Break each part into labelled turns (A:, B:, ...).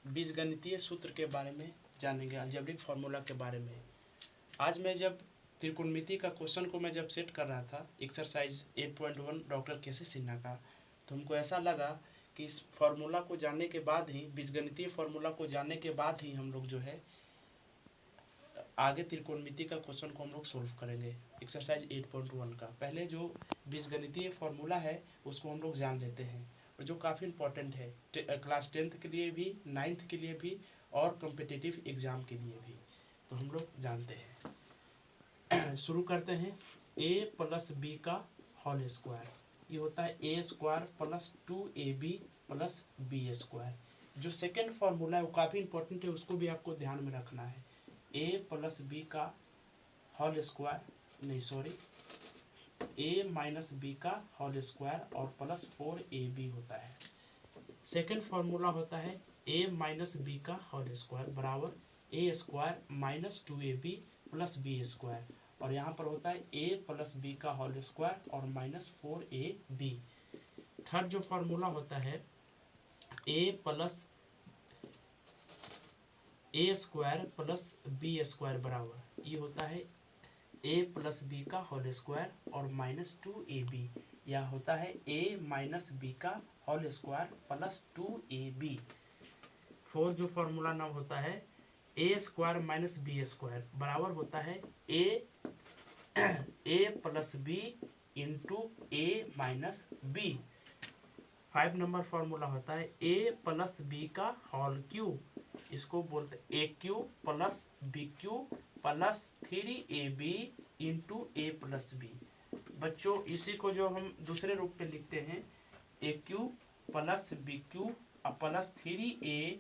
A: बीजगणितीय सूत्र के बारे में जानेंगे, अलजेब्रिक फार्मूला के बारे में। आज मैं जब त्रिकोणमिति का क्वेश्चन को मैं जब सेट कर रहा था, एक्सरसाइज 8.1 डॉक्टर केसी सिन्हा का, तो हमको ऐसा लगा कि इस फार्मूला को जानने के बाद ही, बीजगणितीय फार्मूला को जानने के बाद ही हम लोग जो है आगे त्रिकोणमिति का क्वेश्चन को हम लोग सोल्व करेंगे। एक्सरसाइज 8.1 का पहले जो बीजगणितीय फार्मूला है उसको हम लोग जान लेते हैं, और जो काफ़ी इंपॉर्टेंट है क्लास 10th के लिए भी, 9th के लिए भी और कॉम्पिटिटिव एग्ज़ाम के लिए भी। तो हम लोग जानते हैं। शुरू करते हैं। a प्लस बी का होल स्क्वायर, ये होता है a square plus 2ab plus B square. जो सेकेंड फार्मूला है वो काफ़ी इंपॉर्टेंट है, उसको भी आपको ध्यान में रखना है। a प्लस बी का होल स्क्वायर, नहीं सॉरी, a माइनस बी का होल स्क्वायर और प्लस 4ab होता है। सेकेंड फार्मूला होता है a माइनस बी का होल स्क्वायर बराबर a square minus 2ab plus B square, और यहाँ पर होता है a प्लस बी का होल स्क्वायर और माइनस 4ab। थर्ड जो फार्मूला होता है a square plus B square बराबर, ये होता है a प्लस बी का होल स्क्वायर और माइनस 2ab, या होता है a माइनस बी का whole square plus 2ab। Fourth जो फार्मूला नाम होता है a square minus B square बराबर होता है a plus B into a minus B. 5 number formula होता है a प्लस बी का होल क्यूब, इसको बोलते हैं A cube plus B cube plus 3ab into A plus B. बच्चों इसी को जो हम दूसरे रूप में लिखते हैं A cube plus B cube plus 3a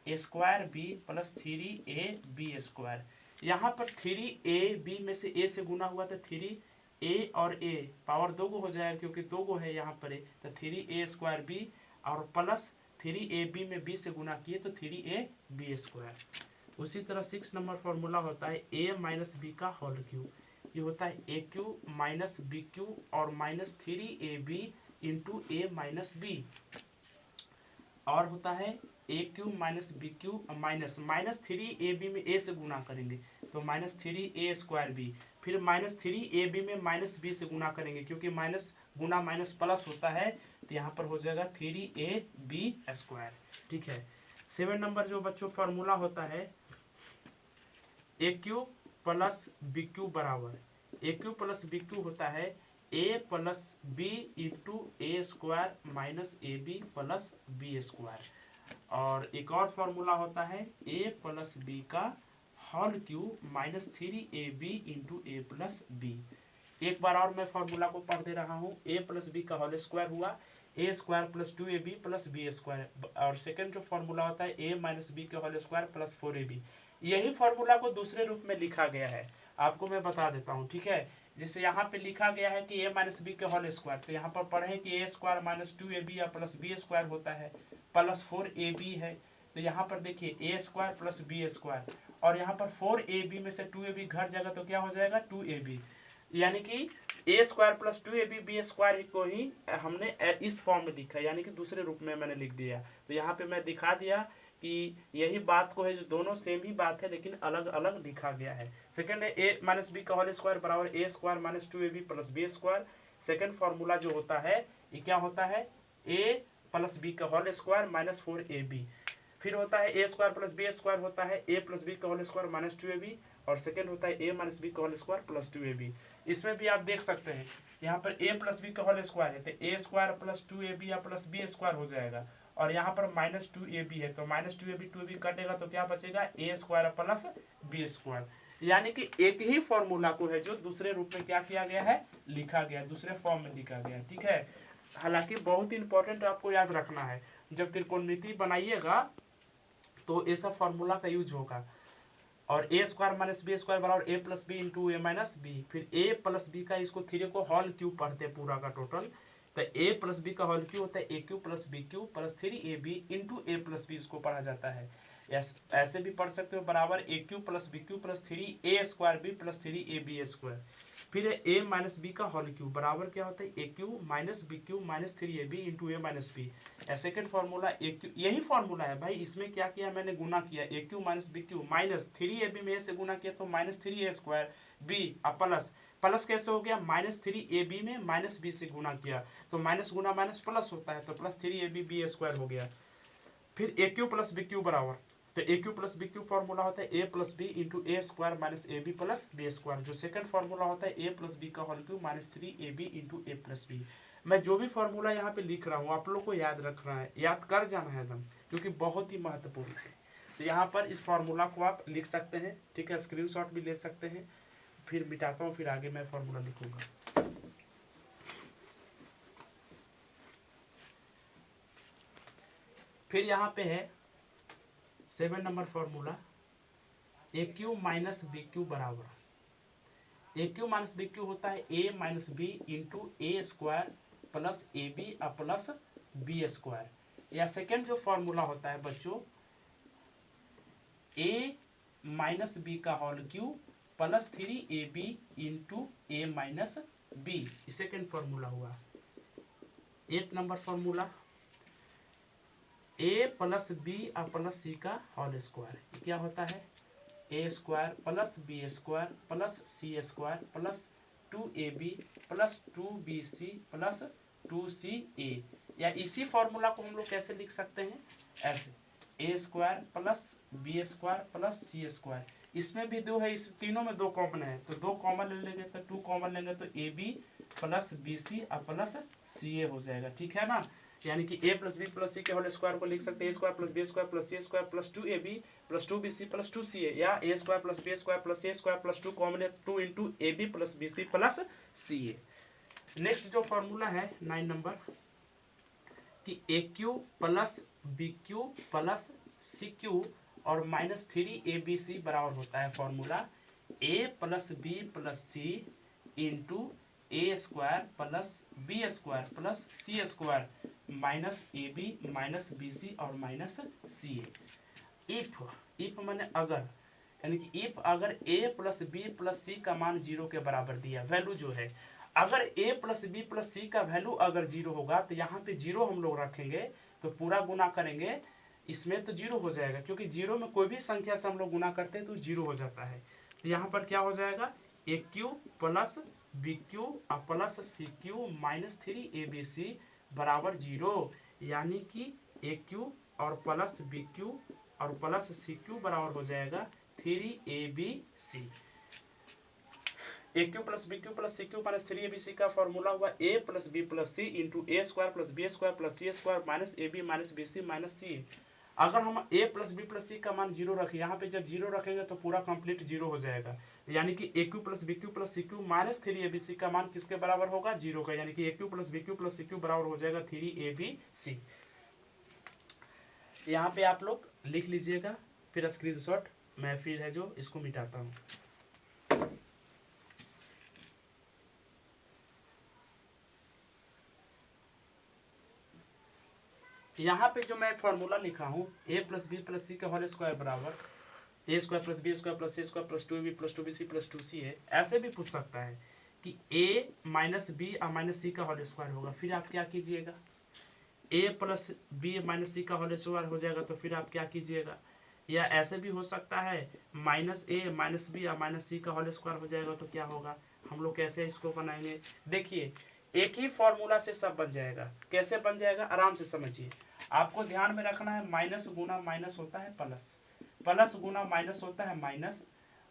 A: square B plus 3ab square. यहाँ पर 3ab में से a से गुना हुआ तो 3a और a पावर 2 गो हो जाएगा, क्योंकि 2 गो है यहाँ पर a, तो 3a स्क्वायर बी और प्लस 3ab में b से गुना किए तो 3ab स्क्वायर। उसी तरह 6 नंबर फार्मूला होता है a माइनस बी का होल क्यूब, ये होता है A cube minus B cube और minus 3ab into A minus B, और होता है A cube minus B cube minus 3ab में a से गुना करेंगे तो माइनस 3a स्क्वायर बी, फिर माइनस 3ab में माइनस b से गुना करेंगे, क्योंकि माइनस गुना माइनस प्लस होता है, तो यहाँ पर हो जाएगा 3ab स्क्वायर। ठीक है। 7 नंबर जो बच्चों फार्मूला होता है A cube plus B cube बराबर, A cube plus B cube होता है a plus B into A square minus A B plus B square. और एक और फार्मूला होता है a प्लस बी का whole cube minus 3ab into A plus B. एक बार और मैं फार्मूला को पढ़ दे रहा हूँ। a प्लस बी का होल स्क्वायर हुआ a square plus 2ab plus B square, और सेकंड जो फार्मूला होता है a माइनस बी का होल स्क्वायर प्लस 4ab। यही फार्मूला को दूसरे रूप में लिखा गया है, आपको मैं बता देता हूँ। ठीक है। जैसे यहाँ पे लिखा गया है कि a माइनस बी के होल स्क्वायर, तो यहाँ पर पढ़ें कि a स्क्वायर माइनस 2ab या प्लस बी स्क्वायर होता है प्लस 4ab है, तो यहाँ पर देखिए a square plus B square, और यहाँ पर 4ab में से 2ab घट जाएगा तो क्या हो जाएगा 2ab, यानी कि a square plus 2ab B square को ही हमने इस फॉर्म में लिखा है, यानी कि दूसरे रूप में मैंने लिख दिया। तो यहाँ पे मैं दिखा दिया कि यही बात को है, जो दोनों सेम ही बात है लेकिन अलग अलग लिखा गया है। सेकंड है a माइनस बी का होल स्क्वायर बराबर a square minus 2ab plus B square. Second formula जो होता है ये क्या होता है a प्लस बी का होल स्क्वायर माइनस 4ab। फिर होता है a square plus B square होता है a प्लस बी का होल स्क्वायर माइनस 2ab, और सेकंड होता है a माइनस बी का होल स्क्वायर प्लस 2ab। इसमें भी आप देख सकते हैं यहाँ पर a प्लस बी का होल स्क्वायर है तो a स्क्वायर प्लस 2ab या प्लस बी स्क्वायर हो जाएगा, और यहाँ पर माइनस 2ab है तो माइनस 2ab कटेगा तो क्या बचेगा a square plus B square. यानी कि एक ही फॉर्मूला को है जो दूसरे रूप में क्या किया गया है, लिखा गया, दूसरे फॉर्म में लिखा गया। ठीक है। हालांकि बहुत इंपॉर्टेंट आपको याद रखना है, जब त्रिकोणमिति बनाइएगा तो ऐसा फार्मूला का यूज होगा। और a square minus B square बराबर a plus B into A minus B, फिर a प्लस बी का इसको 3 को होल क्यूब पढ़ते हैं पूरा का टोटल, तो a प्लस बी का होल क्यू होता है A cube plus B cube plus 3ab into A plus B, इसको पढ़ा जाता है। ऐसे भी पढ़ सकते हो, बराबर A cube plus B cube plus 3a² B plus 3ab²। फिर a माइनस बी का होल क्यू बराबर क्या होता है A cube minus B cube minus 3ab into A minus B. Second formula A cube, यही फॉर्मूला है भाई, इसमें क्या किया मैंने, गुना किया, A cube minus B cube minus 3ab में ए से गुना किया तो minus 3a² B plus, plus कैसे हो गया, माइनस 3ab में माइनस बी से गुना किया तो माइनस गुना माइनस प्लस होता है, तो प्लस 3ab b² हो गया। फिर A cube plus B cube बराबर, तो A cube plus B cube formula होता है A plus B into a² minus A B plus b²। जो सेकंड फॉर्मूला होता है ए प्लस बी का whole cube minus 3ab into A plus B. मैं जो भी फॉर्मूला यहाँ पे लिख रहा हूँ आप लोग को याद रखना है, याद कर जाना है एकदम, क्योंकि बहुत ही महत्वपूर्ण है। तो यहाँ पर इस फॉर्मूला को आप लिख सकते हैं, ठीक है, स्क्रीनशॉट भी ले सकते हैं। फिर मिटाता हूँ, फिर आगे मैं फॉर्मूला लिखूंगा। फिर यहाँ पे है 7 number formula, A cube minus B cube बराबर, A cube minus B cube होता है A minus B into a² plus A B plus b²। या सेकेंड जो फॉर्मूला होता है बच्चों, ए माइनस बी का whole cube plus 3ab into A minus B, second formula हुआ। 8 number formula, A plus B plus C का whole square, क्या होता है a² plus b² plus c² plus 2ab plus 2bc plus 2ca। या इसी formula को हम लोग कैसे लिख सकते हैं, ऐसे a² plus b² plus c²। इसमें भी दो है, इस तीनों में दो कॉमन है, तो दो कॉमन ले लेंगे तो 2 कॉमन लेंगे तो ab plus bc plus ca हो जाएगा, ठीक है ना। यानी कि a plus B plus C के होल स्क्वायर को लिख सकते हैं a² plus b² plus c² plus 2ab plus 2bc plus 2ca, या a² plus b² plus c² plus 2 common 2 into ab plus bc plus ca। Next जो formula है 9 number, कि A cube plus B cube plus C cube और minus 3abc बराबर होता है formula a plus B plus C into a² plus b² plus c² minus A B minus B C और minus C A. If मैंने अगर, यानी कि if अगर a plus B plus C का मान 0 के बराबर दिया, वैल्यू जो है, अगर a plus B plus C का वैल्यू अगर 0 होगा तो यहाँ पे 0 हम लोग रखेंगे, तो पूरा गुना करेंगे इसमें तो 0 हो जाएगा, क्योंकि 0 में कोई भी संख्या से हम लोग गुना करते हैं तो 0 हो जाता है। तो यहाँ पर क्या हो जाएगा, A cube plus B cube plus C cube minus 3abc बराबर 0, यानी कि ए क्यू और प्लस बी क्यू और प्लस सी क्यू बराबर हो जाएगा 3abc। A cube plus B cube plus C cube minus 3abc का फॉर्मूला हुआ A plus B plus C into a² plus b² plus c² minus A B minus B C minus C. अगर हम a plus B plus C का मान 0 रखें, यहाँ पे जब 0 रखेंगे तो पूरा कंप्लीट 0 हो जाएगा, यानी कि A cube plus B cube plus C cube minus 3abc का मान किसके बराबर होगा, 0 का, यानी कि A cube plus B cube plus C cube बराबर हो जाएगा 3abc। यहाँ पे आप लोग लिख लीजिएगा, फिर स्क्रीनशॉट मैं फिर है जो इसको मिटाता हूँ। यहाँ पे जो मैं फॉर्मूला लिखा हूँ a plus B plus C का होल स्क्वायर बराबर a² plus b² plus c² plus 2ab plus 2bc plus 2ca। ऐसे भी पूछ सकता है कि a माइनस बी और माइनस सी का होल स्क्वायर होगा, फिर आप क्या कीजिएगा, a plus B minus C का होल स्क्वायर हो जाएगा, तो फिर आप क्या कीजिएगा, या ऐसे भी हो सकता है माइनस ए माइनस बी और माइनस सी का होल स्क्वायर हो जाएगा, तो क्या होगा, हम लोग कैसे इसको बनाएंगे, देखिए एक ही फॉर्मूला से सब बन जाएगा। कैसे बन जाएगा, आराम से समझिए, आपको ध्यान में रखना है, माइनस गुना माइनस होता है प्लस, प्लस गुना माइनस होता है माइनस,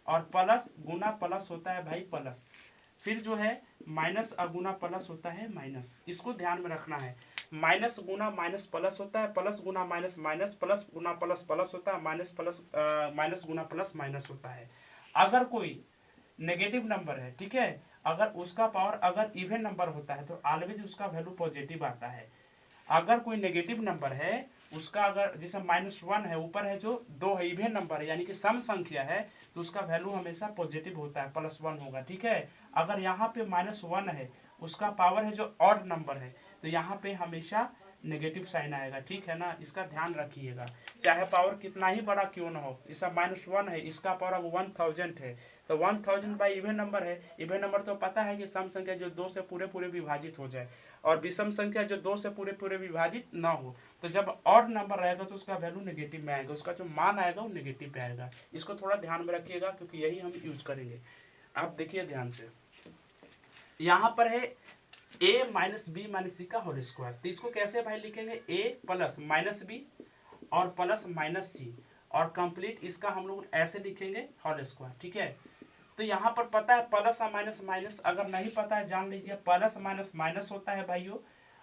A: और प्लस गुना प्लस होता है भाई प्लस, फिर जो है माइनस गुना प्लस होता है माइनस, इसको ध्यान में रखना है। माइनस गुना माइनस प्लस होता है, प्लस गुना माइनस माइनस, प्लस गुना प्लस प्लस होता है, माइनस प्लस माइनस गुना प्लस माइनस होता है। अगर कोई नेगेटिव नंबर है, ठीक है, अगर उसका पावर अगर इवन नंबर होता है तो ऑलवेज उसका वैल्यू पॉजिटिव आता है। अगर कोई नेगेटिव नंबर है उसका, अगर जैसे -1 है, ऊपर है जो 2 है, इवन नंबर है यानी कि सम संख्या है, तो उसका वैल्यू हमेशा पॉजिटिव होता है, +1 होगा, ठीक है। अगर यहाँ पे -1 है, उसका पावर है जो ऑड नंबर है, तो यहाँ पे हमेशा नेगेटिव साइन आएगा, ठीक है ना, इसका ध्यान रखिएगा। चाहे पावर कितना ही बड़ा क्यों ना हो, इसका -1 है, इसका पावर अब 1000 है, तो 1000 बाई इवन नंबर है। इवन नंबर तो पता है कि सम संख्या जो 2 से पूरे पूरे विभाजित हो जाए, और विषम संख्या जो 2 से पूरे पूरे विभाजित ना हो। तो जब ऑड नंबर रहेगा तो उसका वैल्यू नेगेटिव में आएगा, उसका जो मान आएगा वो नेगेटिव पे आएगा। इसको थोड़ा ध्यान में रखिएगा, क्योंकि यही हम यूज करेंगे। आप देखिए ध्यान से, यहाँ पर है a minus B minus C का होल स्क्वायर। तो इसको कैसे भाई लिखेंगे, a प्लस माइनस बी और प्लस माइनस सी, और कंप्लीट इसका हम लोग ऐसे लिखेंगे होल स्क्वायर, ठीक है। तो यहाँ पर पता है प्लस और माइनस माइनस, अगर नहीं पता है जान लीजिए, प्लस माइनस माइनस होता है भाइयों,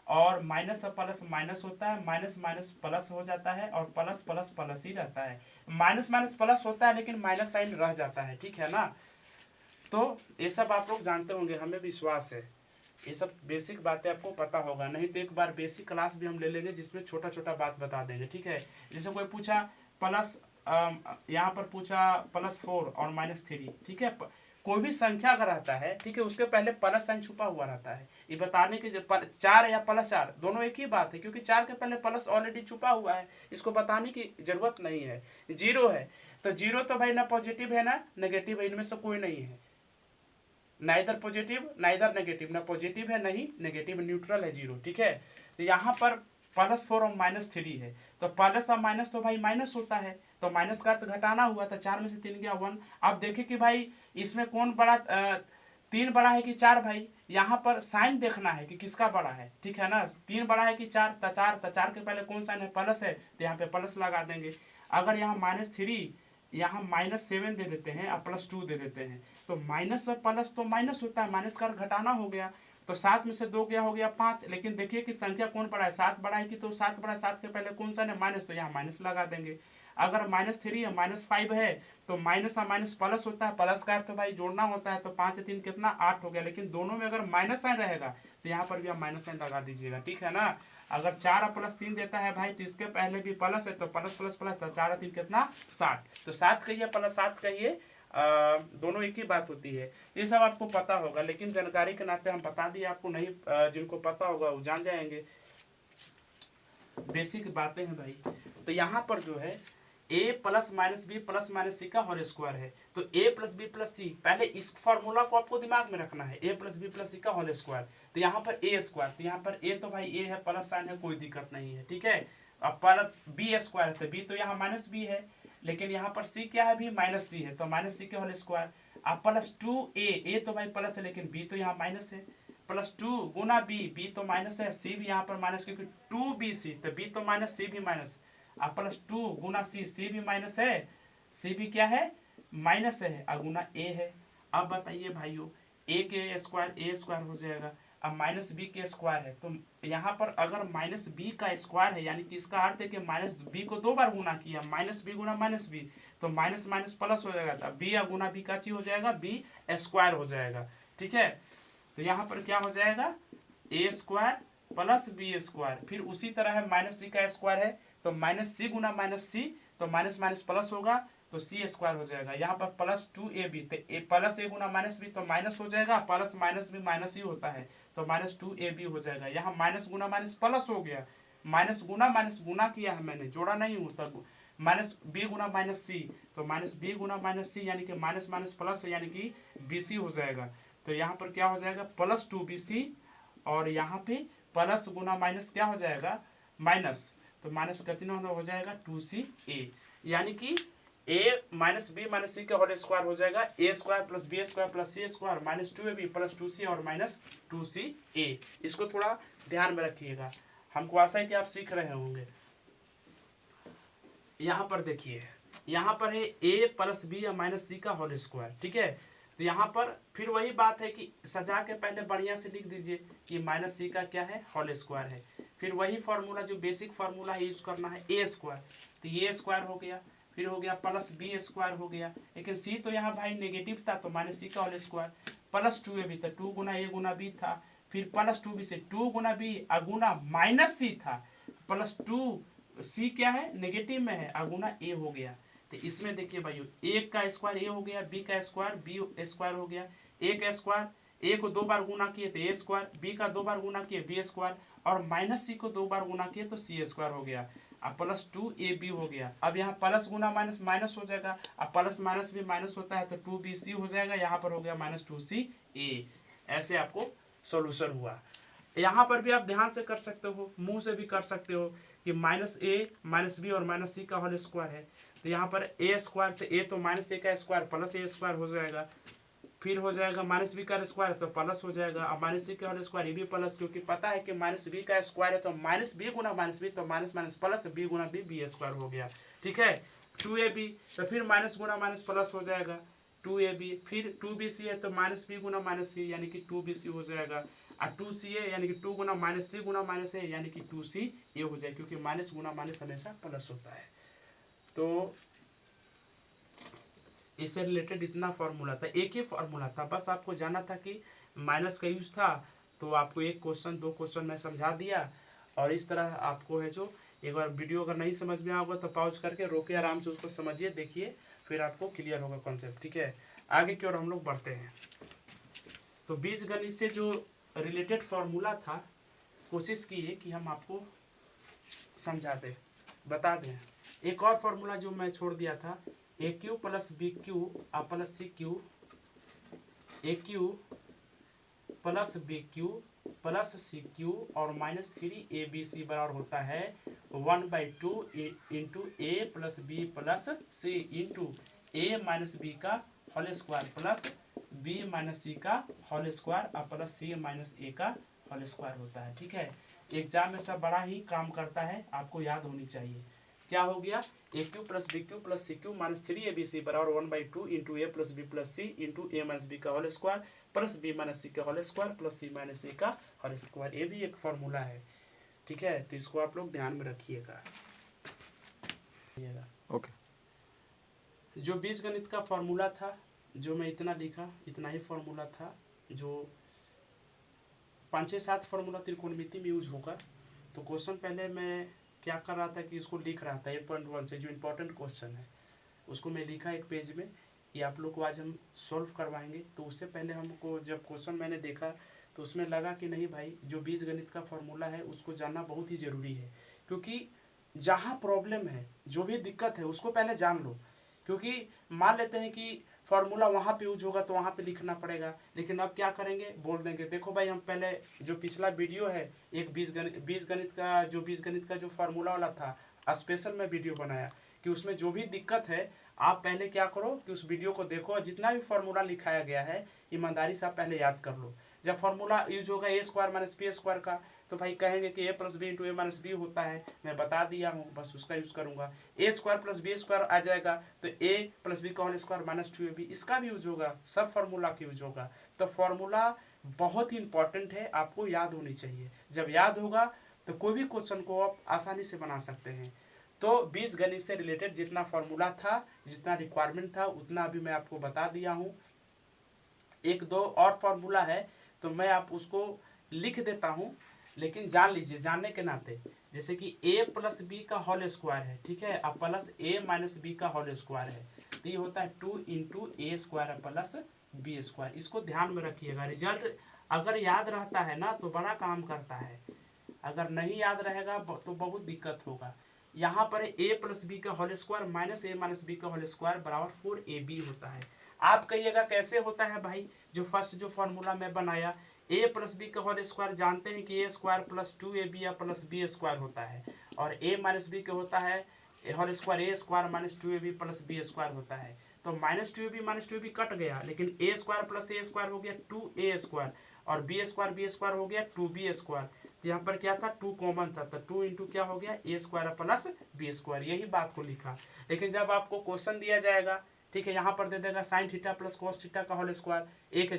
A: और माइनस और प्लस माइनस होता है, माइनस माइनस प्लस हो जाता है, और प्लस प्लस प्लस ही रहता है। माइनस माइनस प्लस होता है लेकिन माइनस साइन रह जाता है, ठीक है ना। तो ये सब आप लोग जानते होंगे, हमें विश्वास है ये सब बेसिक बातें आपको पता होगा। नहीं तो एक बार बेसिक क्लास भी हम ले लेंगे जिसमें छोटा छोटा बात बता देंगे, ठीक है। जैसे कोई पूछा प्लस, यहाँ पर पूछा +4 और -3, ठीक है। कोई भी संख्या अगर आता है, ठीक है, उसके पहले प्लस साइन छुपा हुआ रहता है। ये बताने की 4 या +4 दोनों एक ही बात है, क्योंकि 4 के पहले प्लस ऑलरेडी छुपा हुआ है, इसको बताने की जरूरत नहीं है। 0 है तो 0 तो भाई ना पॉजिटिव है ना नेगेटिव है, इनमें से कोई नहीं है, ना इधर पॉजिटिव ना इधर नेगेटिव, ना पॉजिटिव है नहीं नेगेटिव, न्यूट्रल है 0, ठीक है। तो यहाँ पर +4 और -3 है, तो प्लस और माइनस तो भाई माइनस होता है, तो माइनस का अर्थ घटाना हुआ, तो 4 में से 3 गया 1। अब देखिए कि भाई इसमें कौन बड़ा, 3 बड़ा है कि 4, भाई यहाँ पर साइन देखना है कि किसका बड़ा है, ठीक है ना। 3 बड़ा है कि 4, तो 4 के पहले कौन साइन है, प्लस है, तो यहाँ पे प्लस लगा देंगे। अगर यहाँ -3, यहाँ -7 दे देते हैं और +2 दे देते हैं, तो माइनस और प्लस तो माइनस होता है, माइनस का घटाना हो गया, तो 7 में से 2 गया हो गया 5। लेकिन देखिए कि संख्या कौन बड़ा है, 7 बड़ा है कि, तो 7 बड़ा है, 7 के पहले कौन सा है माइनस, तो यहाँ माइनस लगा देंगे। अगर -3 है -5 है, तो माइनस और माइनस प्लस होता है, प्लस का अर्थ तो भाई जोड़ना होता है, तो 5 से 3 कितना 8 हो गया। लेकिन दोनों में अगर माइनस साइन रहेगा तो यहाँ पर भी आप माइनस साइन लगा दीजिएगा, ठीक है ना। अगर 4 और +3 देता है भाई, तो इसके पहले भी प्लस है, तो प्लस प्लस प्लस, तो 4 और 3 कितना 7, तो 7 कहिए प्लस 7 कहिए, दोनों एक ही बात होती है। ये सब आपको पता होगा, लेकिन जानकारी के नाते हम बता दिए आपको, नहीं जिनको पता होगा वो जान जाएंगे, बेसिक बातें हैं भाई। तो यहाँ पर जो है a + -b + -c का होल स्क्वायर है, तो a + b + c, पहले इस फॉर्मूला को आपको दिमाग में रखना है, a + b + c का होल स्क्वायर। तो यहाँ पर a स्क्वायर, तो यहाँ पर a तो भाई a है, प्लस साइन है, कोई दिक्कत नहीं है, ठीक है। अब पर b स्क्वायर, तो b तो यहाँ -b है, लेकिन यहाँ पर c क्या है भी -c है, तो -c के होल स्क्वायर। अब +2a, तो भाई प्लस है लेकिन b तो यहाँ माइनस है, +2 गुना b तो माइनस है, c भी यहाँ पर माइनस, क्योंकि 2bc, तो b तो माइनस, c भी माइनस। अब +2 गुना c भी माइनस है, c भी क्या है माइनस है, और गुना a है। अब बताइए भाइयों, a के स्क्वायर हो जाएगा, अब -b के स्क्वायर है, तो यहाँ पर अगर -b का स्क्वायर है, यानी कि इसका अर्थ है कि -b को 2 बार गुना किया, -b गुना -b, तो माइनस माइनस प्लस हो जाएगा, तो b या गुना b का चीज हो जाएगा, b स्क्वायर हो जाएगा, ठीक है। तो यहाँ पर क्या हो जाएगा, a square plus b square, फिर उसी तरह है -c का स्क्वायर है, तो -c गुना -c, तो माइनस माइनस प्लस होगा, तो c स्क्वायर हो जाएगा। यहाँ पर +2ab, तो प्लस a गुना -b तो माइनस हो जाएगा, प्लस माइनस भी माइनस ही होता है, तो -2ab हो जाएगा। यहाँ माइनस गुना माइनस प्लस हो गया, माइनस गुना किया है मैंने, जोड़ा नहीं हूँ, तब -b गुना -c, तो -b गुना -c यानी कि माइनस माइनस प्लस, यानी कि bc हो जाएगा। तो यहाँ पर क्या हो जाएगा, +2bc, और यहाँ पे प्लस गुना माइनस क्या हो जाएगा माइनस, तो माइनस कितना हो जाएगा 2ca, यानी कि a - b - c का होल स्क्वायर हो जाएगा, a square + b square + c square -2ab + 2c और -2ca। इसको थोड़ा ध्यान में रखिएगा, हमको आशा है कि आप सीख रहे होंगे। यहाँ पर देखिए, यहाँ पर है a + b या -c का होल स्क्वायर, ठीक है। तो यहाँ पर फिर वही बात है कि सजा के पहले बढ़िया से लिख दीजिए कि -c का क्या है होल स्क्वायर है, फिर वही फार्मूला जो बेसिक फार्मूला है यूज करना है, a स्क्वायर, तो a स्क्वायर हो गया, फिर हो गया +b स्क्वायर हो गया, लेकिन c तो यहाँ भाई नेगेटिव था, तो -c का होल स्क्वायर, +2ab, तो 2 गुना a गुना b था, फिर +2b से 2 गुना b अगुना -c था, +2c क्या है नेगेटिव में है, अगुना a हो गया। तो इसमें देखिए भाई, a का स्क्वायर a हो गया, b का स्क्वायर b स्क्वायर हो गया, a का स्क्वायर a को 2 बार गुना किए तो a स्क्वायर, b का 2 बार गुना किए b स्क्वायर, और माइनस सी को 2 बार गुना किए तो सी स्क्वायर हो गया। अब प्लस 2ab हो गया। अब यहाँ प्लस गुना माइनस माइनस हो जाएगा। अब प्लस माइनस भी माइनस होता है तो 2bc हो जाएगा। यहाँ पर हो गया माइनस 2ca। ऐसे आपको सॉल्यूशन हुआ। यहाँ पर भी आप ध्यान से कर सकते हो, मुंह से भी कर सकते हो कि माइनस ए माइनस बी और माइनस सी का होल स्क्वायर है। तो यहाँ पर ए स्क्वायर, तो ए तो माइनस ए का स्क्वायर प्लस ए स्क्वायर हो जाएगा। फिर हो जाएगा माइनस बी का स्क्वायर तो प्लस हो जाएगा। अब माइनस सी का होल स्क्वायर ये भी प्लस, क्योंकि पता है कि माइनस बी का स्क्वायर है तो माइनस बी गुना माइनस बी तो माइनस माइनस प्लस बी गुना बी बी स्क्वायर हो गया। ठीक है, 2ab तो फिर माइनस गुना माइनस प्लस हो जाएगा 2ab। फिर 2bc है तो माइनस बी गुना माइनस सी यानी कि 2bc हो जाएगा। और 2ca यानी कि 2 गुना माइनस सी गुना माइनस है यानी कि 2ca हो जाएगा, क्योंकि माइनस गुना माइनस हमेशा प्लस होता है। तो इससे रिलेटेड इतना फॉर्मूला था, एक ही फॉर्मूला था, बस आपको जाना था कि माइनस का यूज था। तो आपको एक क्वेश्चन 2 क्वेश्चन मैं समझा दिया। और इस तरह आपको है जो एक बार वीडियो अगर नहीं समझ में आएगा तो पॉज करके रोके, आराम से उसको समझिए, देखिए, फिर आपको क्लियर होगा कॉन्सेप्ट। ठीक है, आगे की ओर हम लोग बढ़ते हैं। तो बीजगणित से जो रिलेटेड फॉर्मूला था, कोशिश कीजिए कि हम आपको समझा दें, बता दें। एक और फॉर्मूला जो मैं छोड़ दिया था, A cube plus B cube plus C cube, A cube plus B cube plus C cube और माइनस 3abc बराबर होता है 1/2 into A plus B plus C into A minus B का whole square plus B minus C का whole square और plus C minus A का whole square होता है। ठीक है, एग्जाम में सब बड़ा ही काम करता है, आपको याद होनी चाहिए। क्या हो गया, A cube plus B cube plus C cube minus 3abc बराबर 1/2 into A plus B plus C into A minus B का whole square plus B minus C का whole square plus C minus A का whole square. ये भी एक formula है। ठीक है, तो इसको आप लोग ध्यान में रखिएगा।
B: ओके।
A: जो बीजगणित का फॉर्मूला था, जो मैं इतना लिखा, इतना ही फॉर्मूला था। जो 5-6-7 फॉर्मूला त्रिकोणमिति में यूज होगा। तो क्वेश्चन पहले मैं क्या कर रहा था कि इसको लिख रहा था 8.1 से, जो इम्पोर्टेंट क्वेश्चन है उसको मैं लिखा एक पेज में। ये आप लोग को आज हम सॉल्व करवाएंगे। तो उससे पहले हमको जब क्वेश्चन मैंने देखा तो उसमें लगा कि नहीं भाई, जो बीजगणित का फॉर्मूला है उसको जानना बहुत ही ज़रूरी है। क्योंकि जहाँ प्रॉब्लम है, जो भी दिक्कत है उसको पहले जान लो। क्योंकि मान लेते हैं कि फॉर्मूला वहाँ पे यूज होगा तो वहाँ पे लिखना पड़ेगा, लेकिन अब क्या करेंगे, बोल देंगे देखो भाई, हम पहले जो पिछला वीडियो है एक बीजगणित का जो फार्मूला वाला था, स्पेशल में वीडियो बनाया कि उसमें जो भी दिक्कत है आप पहले क्या करो कि उस वीडियो को देखो, जितना भी फार्मूला लिखाया गया है ईमानदारी से आप पहले याद कर लो। जब फार्मूला यूज होगा ए स्क्वायर माइनस बी स्क्वायर का, तो भाई कहेंगे कि ए plus B into A minus B होता है, मैं बता दिया हूँ, बस उसका यूज करूंगा। ए स्क्वायर प्लस बी स्क्वायर आ जाएगा तो ए प्लस बी का होल स्क्वायर माइनस 2ab, इसका भी यूज होगा, सब फार्मूला का यूज होगा। तो फार्मूला बहुत ही इंपॉर्टेंट है, आपको याद होनी चाहिए। जब याद होगा तो कोई भी क्वेश्चन को आप आसानी से बना सकते हैं। तो बीजगणित से रिलेटेड जितना फार्मूला था, जितना रिक्वायरमेंट था, उतना अभी मैं आपको बता दिया हूँ। 1-2 और फार्मूला है तो मैं आप उसको लिख देता हूँ, लेकिन जान लीजिए, जानने के नाते। जैसे कि a प्लस बी का होल स्क्वायर है, ठीक है, अब प्लस a माइनस बी का होल स्क्वायर है, तो ये होता है 2 into A square plus B square. इसको ध्यान में रखिएगा। रिजल्ट अगर याद रहता है ना तो बड़ा काम करता है, अगर नहीं याद रहेगा तो बहुत दिक्कत होगा। यहाँ पर a प्लस बी का होल स्क्वायर माइनस ए माइनस बी का होल स्क्वायर बराबर 4ab होता है। आप कहिएगा कैसे होता है भाई, जो फर्स्ट जो फॉर्मूला मैं बनाया, a प्लस बी का होल स्क्वायर जानते हैं कि a स्क्वायर प्लस 2ab या प्लस b स्क्वायर होता है, और a माइनस बी का होता है whole square a square minus 2ab plus b square होता है। तो माइनस 2ab कट गया, लेकिन a square plus a square हो गया 2a स्क्वायर, और b स्क्वायर हो गया 2b स्क्वायर। तो यहाँ पर क्या था, 2 कॉमन था, तो 2 इंटू क्या हो गया, a square plus b square, यही बात को लिखा। लेकिन जब आपको क्वेश्चन दिया जाएगा, ठीक है, यहाँ पर दे देगा sine theta plus cos theta का होल स्क्वायर, ए के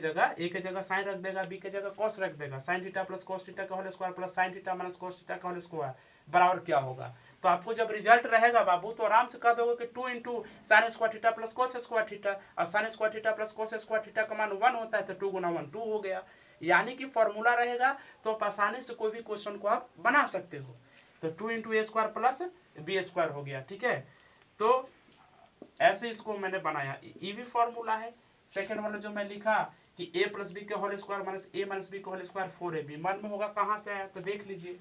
A: जगह साइन रख देगा, बी के जगह कॉस रख देगा, sine theta plus cos theta का whole square plus sine theta minus cos theta का होल स्क्वायर बराबर क्या होगा। तो आपको जब रिजल्ट रहेगा बाबू तो आराम से कह दोगे कि 2 into sine square theta plus cos square theta, और sine square theta plus cos square theta का मान 1 होता है, तो 2 गुना 1 2 हो गया। यानी कि फॉर्मूला रहेगा तो आप आसानी से कोई भी क्वेश्चन को आप बना सकते हो। तो 2 into A square plus B square हो गया। ठीक है, तो ऐसे इसको मैंने बनाया, ये भी फॉर्मूला है। सेकेंड वाला जो मैं लिखा कि ए प्लस बी का होल स्क्वायर माइनस ए माइनस बी का होल स्क्वायर 4ab। मन में होगा कहाँ से आया, तो देख लीजिए,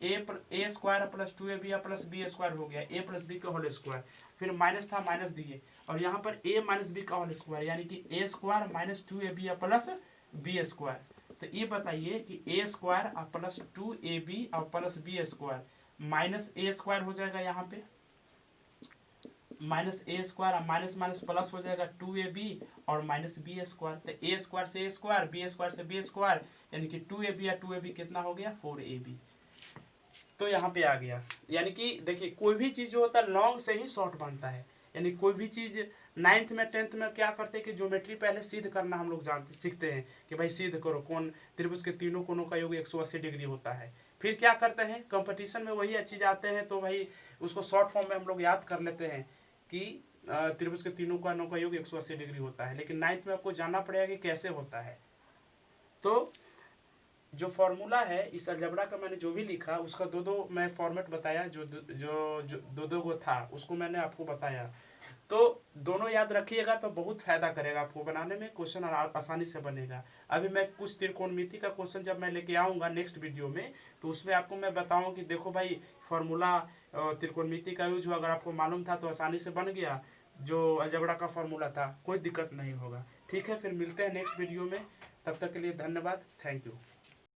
A: A square plus 2ab plus B square हो गया, ए प्लस बी का होल स्क्वायर, फिर माइनस था माइनस दिए, और यहाँ पर ए माइनस बी का होल स्क्वायर यानी कि A square minus 2ab plus B square. तो ये बताइए कि ए स्क्वायर प्लस 2ab और plus B square minus A square हो जाएगा, यहाँ पे minus A square, minus minus plus हो जाएगा 2ab और माइनस बी स्क्वायर। तो ए स्क्वायर से ए स्क्वायर, बी स्क्वायर से बी स्क्वायर, यानी कि 2ab या 2ab कितना हो गया 4ab। तो यहाँ पे आ गया, यानी कि देखिए कोई भी चीज़ जो होता है लॉन्ग से ही शॉर्ट बनता है। यानी कोई भी चीज़ 9th में 10th में क्या करते हैं कि ज्योमेट्री पहले सिद्ध करना हम लोग जानते सीखते हैं कि भाई सिद्ध करो कौन त्रिभुज के तीनों कोनों का योग 180 डिग्री होता है। फिर क्या करते हैं कंपटीशन में वही चीज़ आते हैं तो भाई उसको शॉर्ट फॉर्म में हम लोग याद कर लेते हैं कि त्रिभुज के तीनों कोनों का योग 180 डिग्री होता है। लेकिन 9th में आपको जानना पड़ेगा कि कैसे होता है। तो जो फॉर्मूला है इस अलजेब्रा का मैंने जो भी लिखा उसका दो मैं फॉर्मेट बताया, जो दो गो था उसको मैंने आपको बताया। तो दोनों याद रखिएगा तो बहुत फायदा करेगा आपको बनाने में, क्वेश्चन आसानी से बनेगा। अभी मैं कुछ त्रिकोणमिति का क्वेश्चन जब मैं लेके आऊँगा नेक्स्ट वीडियो में तो उसमें आपको मैं बताऊँ कि देखो भाई फॉर्मूला त्रिकोणमिति का यूज हुआ, अगर आपको मालूम था तो आसानी से बन गया, जो अलजेब्रा का फॉर्मूला था कोई दिक्कत नहीं होगा। ठीक है, फिर मिलते हैं नेक्स्ट वीडियो में, तब तक के लिए धन्यवाद, थैंक यू।